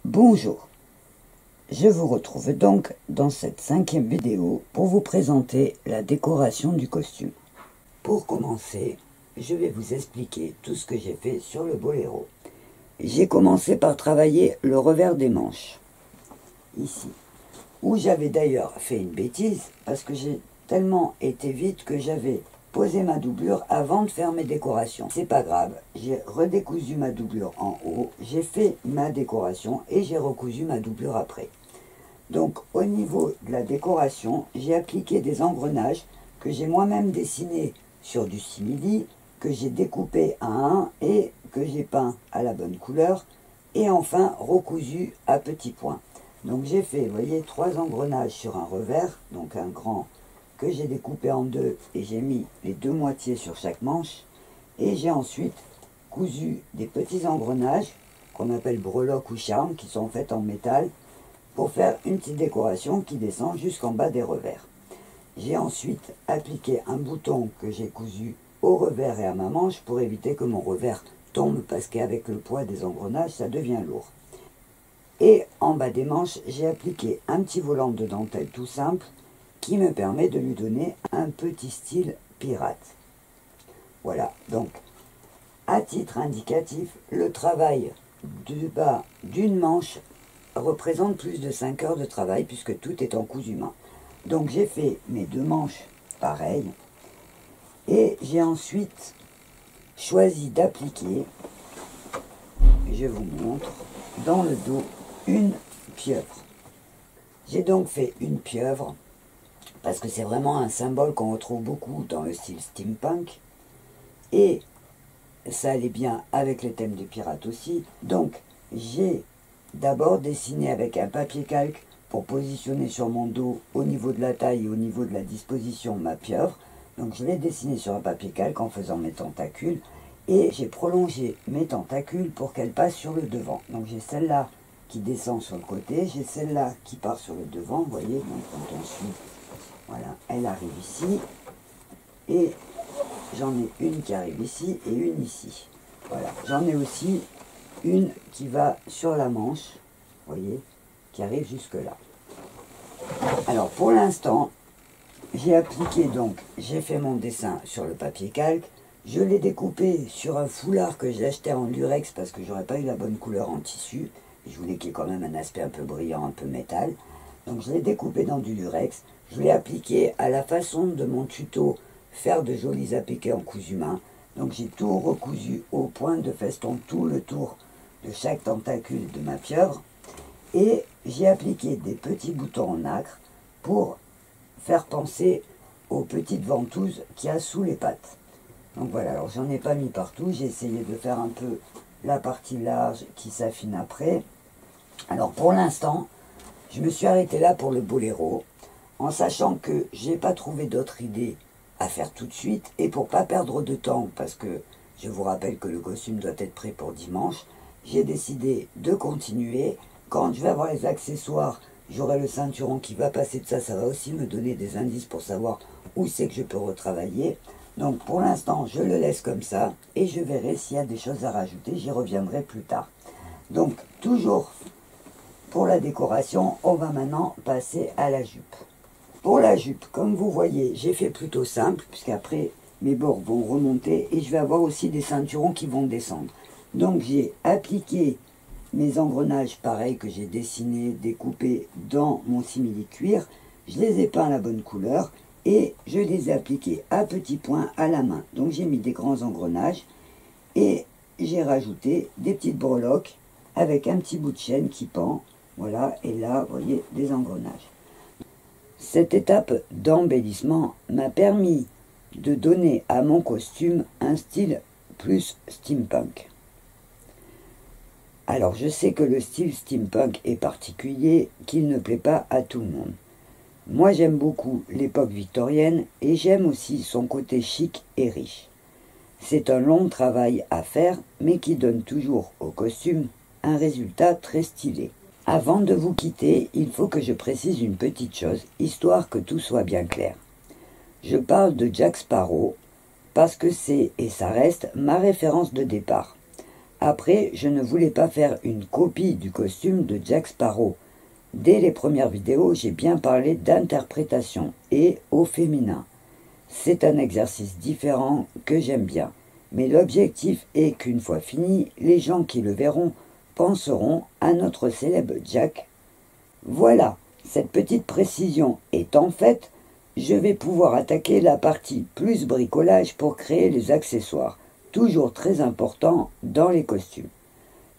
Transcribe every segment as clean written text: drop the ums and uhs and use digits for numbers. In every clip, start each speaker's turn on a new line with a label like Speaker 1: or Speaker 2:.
Speaker 1: Bonjour, je vous retrouve donc dans cette 5e vidéo pour vous présenter la décoration du costume. Pour commencer, je vais vous expliquer tout ce que j'ai fait sur le boléro. J'ai commencé par travailler le revers des manches, ici, où j'avais d'ailleurs fait une bêtise parce que j'ai tellement été vite que j'avais posé ma doublure avant de faire mes décorations. C'est pas grave, j'ai redécousu ma doublure en haut, j'ai fait ma décoration et j'ai recousu ma doublure après. Donc au niveau de la décoration, j'ai appliqué des engrenages que j'ai moi-même dessinés sur du simili, que j'ai découpé à 1 et que j'ai peint à la bonne couleur et enfin recousu à petits points. Donc j'ai fait, vous voyez, 3 engrenages sur un revers, donc un grand que j'ai découpé en 2 et j'ai mis les 2 moitiés sur chaque manche. Et j'ai ensuite cousu des petits engrenages qu'on appelle breloques ou charmes, qui sont faits en métal, pour faire une petite décoration qui descend jusqu'en bas des revers. J'ai ensuite appliqué un bouton que j'ai cousu au revers et à ma manche pour éviter que mon revers tombe, parce qu'avec le poids des engrenages, ça devient lourd. Et en bas des manches, j'ai appliqué un petit volant de dentelle tout simple qui me permet de lui donner un petit style pirate. Voilà, donc à titre indicatif, le travail du bas d'une manche représente plus de 5 heures de travail puisque tout est en cousu main. Donc j'ai fait mes 2 manches pareilles et j'ai ensuite choisi d'appliquer, je vous montre, dans le dos une pieuvre. J'ai donc fait une pieuvre parce que c'est vraiment un symbole qu'on retrouve beaucoup dans le style steampunk et ça allait bien avec le thème des pirates aussi. Donc j'ai d'abord dessiné avec un papier calque pour positionner sur mon dos au niveau de la taille et au niveau de la disposition ma pieuvre. Donc je l'ai dessiné sur un papier calque en faisant mes tentacules et j'ai prolongé mes tentacules pour qu'elles passent sur le devant. Donc j'ai celle-là qui descend sur le côté, j'ai celle-là qui part sur le devant, vous voyez, donc quand on suit, voilà, elle arrive ici et j'en ai une qui arrive ici et une ici. Voilà, j'en ai aussi une qui va sur la manche, vous voyez, qui arrive jusque là. Alors pour l'instant, j'ai appliqué donc, j'ai fait mon dessin sur le papier calque, je l'ai découpé sur un foulard que j'ai acheté en lurex parce que j'aurais pas eu la bonne couleur en tissu. Je voulais qu'il y ait quand même un aspect un peu brillant, un peu métal. Donc je l'ai découpé dans du lurex, je l'ai appliqué à la façon de mon tuto faire de jolis appliqués en cousu main. Donc j'ai tout recousu au point de feston, tout le tour de chaque tentacule de ma pieuvre. Et j'ai appliqué des petits boutons en nacre pour faire penser aux petites ventouses qu'il y a sous les pattes. Donc voilà, alors j'en ai pas mis partout, j'ai essayé de faire un peu la partie large qui s'affine après. Alors pour l'instant, je me suis arrêté là pour le boléro, en sachant que j'ai pas trouvé d'autres idées à faire tout de suite, et pour pas perdre de temps, parce que je vous rappelle que le costume doit être prêt pour dimanche, j'ai décidé de continuer. Quand je vais avoir les accessoires, j'aurai le ceinturon qui va passer de ça, ça va aussi me donner des indices pour savoir où c'est que je peux retravailler. Donc pour l'instant, je le laisse comme ça, et je verrai s'il y a des choses à rajouter, j'y reviendrai plus tard. Donc toujours pour la décoration, on va maintenant passer à la jupe. Pour la jupe, comme vous voyez, j'ai fait plutôt simple, puisqu'après mes bords vont remonter, et je vais avoir aussi des ceinturons qui vont descendre. Donc j'ai appliqué mes engrenages pareils que j'ai dessinés, découpés dans mon simili cuir. Je les ai peints à la bonne couleur et je les ai appliqués à petits points à la main. Donc j'ai mis des grands engrenages et j'ai rajouté des petites breloques avec un petit bout de chaîne qui pend. Voilà, et là, vous voyez, des engrenages. Cette étape d'embellissement m'a permis de donner à mon costume un style plus steampunk. Alors je sais que le style steampunk est particulier, qu'il ne plaît pas à tout le monde. Moi j'aime beaucoup l'époque victorienne et j'aime aussi son côté chic et riche. C'est un long travail à faire, mais qui donne toujours au costume un résultat très stylé. Avant de vous quitter, il faut que je précise une petite chose, histoire que tout soit bien clair. Je parle de Jack Sparrow parce que c'est, et ça reste, ma référence de départ. Après, je ne voulais pas faire une copie du costume de Jack Sparrow. Dès les premières vidéos, j'ai bien parlé d'interprétation et au féminin. C'est un exercice différent que j'aime bien. Mais l'objectif est qu'une fois fini, les gens qui le verront penseront à notre célèbre Jack. Voilà, cette petite précision étant faite, je vais pouvoir attaquer la partie plus bricolage pour créer les accessoires, toujours très important dans les costumes.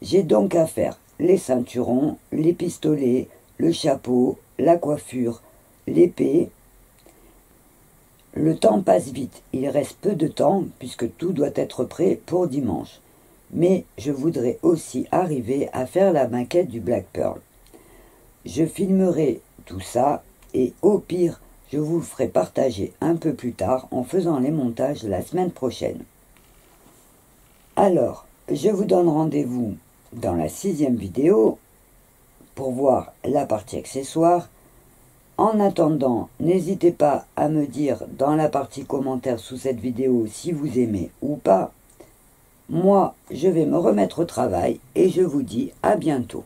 Speaker 1: J'ai donc à faire les ceinturons, les pistolets, le chapeau, la coiffure, l'épée. Le temps passe vite, il reste peu de temps puisque tout doit être prêt pour dimanche. Mais je voudrais aussi arriver à faire la maquette du Black Pearl. Je filmerai tout ça et au pire, je vous le ferai partager un peu plus tard en faisant les montages la semaine prochaine. Alors, je vous donne rendez-vous dans la 6e vidéo pour voir la partie accessoires. En attendant, n'hésitez pas à me dire dans la partie commentaires sous cette vidéo si vous aimez ou pas. Moi, je vais me remettre au travail et je vous dis à bientôt.